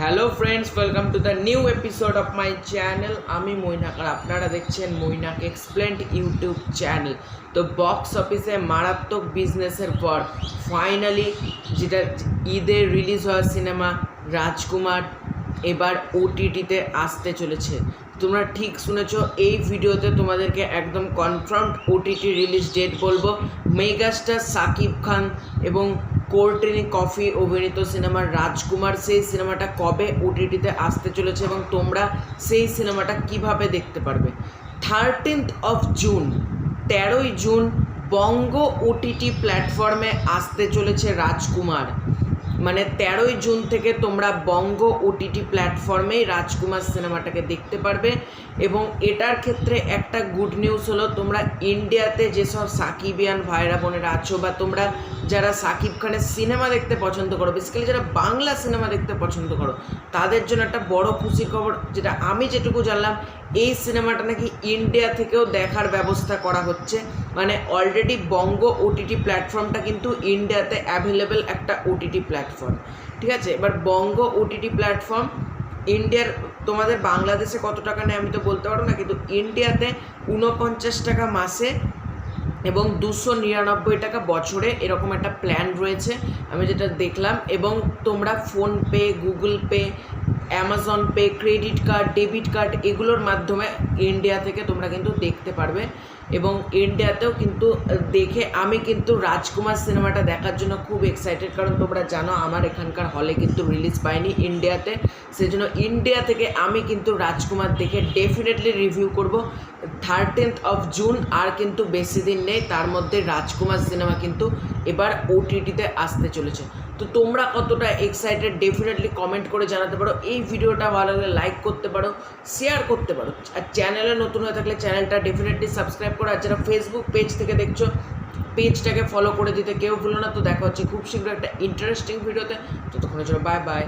Hello friends, welcome to the new episode of my channel. আমি মৈনাক আর আপনারা দেখছেন Mainak explained YouTube channel. তো box অফিসে মারাত্মক বিজনেসের পর ফাইনালি যেটা ঈদের রিলিজ হওয়া সিনেমা রাজকুমার এবার ওটিটিতে আসতে চলেছে। তোমরা ঠিক শুনেছো, এই ভিডিওতে তোমাদেরকে একদম কনফার্ম ওটিটি রিলিজ ডেট বলবো। মেগাস্টার সাকিব খান এবং কোর্টেনি কফি অভিনীত সিনেমা রাজকুমার, সেই সিনেমাটা কবে ওটিটিতে আসতে চলেছে এবং তোমরা সেই সিনেমাটা কিভাবে দেখতে পারবে। 13th জুন, 13ই জুন বঙ্গ ওটিটি প্ল্যাটফর্মে আসতে চলেছে রাজকুমার। মানে 13ই জুন থেকে তোমরা বঙ্গ ওটিটি প্ল্যাটফর্মেই রাজকুমার সিনেমাটাকে দেখতে পারবে। এবং এটার ক্ষেত্রে একটা গুড নিউজ হলো, তোমরা ইন্ডিয়াতে যেসব সাকিবিয়ান ভাইরা বোনেরা আছো বা তোমরা যারা সাকিব খানের সিনেমা দেখতে পছন্দ করো, বেসিক্যালি যারা বাংলা সিনেমা দেখতে পছন্দ করো, তাদের জন্য একটা বড় খুশির খবর, যেটা আমি যেটুকু জানলাম, এই সিনেমাটা নাকি ইন্ডিয়া থেকেও দেখার ব্যবস্থা করা হচ্ছে। মানে অলরেডি বঙ্গ ওটিটি প্ল্যাটফর্মটা কিন্তু ইন্ডিয়াতে অ্যাভেলেবেল একটা ওটিটি প্ল্যাটফর্ম, ঠিক আছে। এবার বঙ্গ ওটিটি প্ল্যাটফর্ম ইন্ডিয়ার, তোমাদের বাংলাদেশে কত টাকা নেয় আমি তো বলতে পারবো না, কিন্তু ইন্ডিয়াতে 49 টাকা মাসে এবং 299 টাকা বছরে এরকম একটা প্ল্যান রয়েছে আমি যেটা দেখলাম। এবং তোমরা PhonePe, Google pay, Amazon pay, credit card, debit card এগুলোর মাধ্যমে ইন্ডিয়া থেকে তোমরা কিন্তু দেখতে পারবে। এবং ইন্ডিয়াতেও কিন্তু দেখে আমি কিন্তু রাজকুমার সিনেমাটা দেখার জন্য খুব এক্সাইটেড, কারণ তোমরা জানো আমার এখানকার হলে কিন্তু রিলিজ পায়নি ইন্ডিয়াতে। সেই জন্য ইন্ডিয়া থেকে আমি কিন্তু রাজকুমার দেখে ডেফিনেটলি রিভিউ করব। 13th জুন, আর কিন্তু বেশি দিন নেই, তার মধ্যে রাজকুমার সিনেমা কিন্তু এবার ওটিটিতে আসতে চলেছে। তো তোমরা কতটা এক্সাইটেড ডেফিনেটলি কমেন্ট করে জানাতে পারো। এই ভিডিওটা ভালো লাগলে লাইক করতে পারো, শেয়ার করতে পারো, আর চ্যানেলে নতুন হয়ে থাকলে চ্যানেলটা ডেফিনেটলি সাবস্ক্রাইব করো। আর যারা ফেসবুক পেজ থেকে দেখছো, পেজটাকে ফলো করে দিতে কেউ ভুলো না। তো দেখা হচ্ছে খুব শীঘ্র একটা ইন্টারেস্টিং ভিডিওতে। ততক্ষণের জন্য বাই বাই।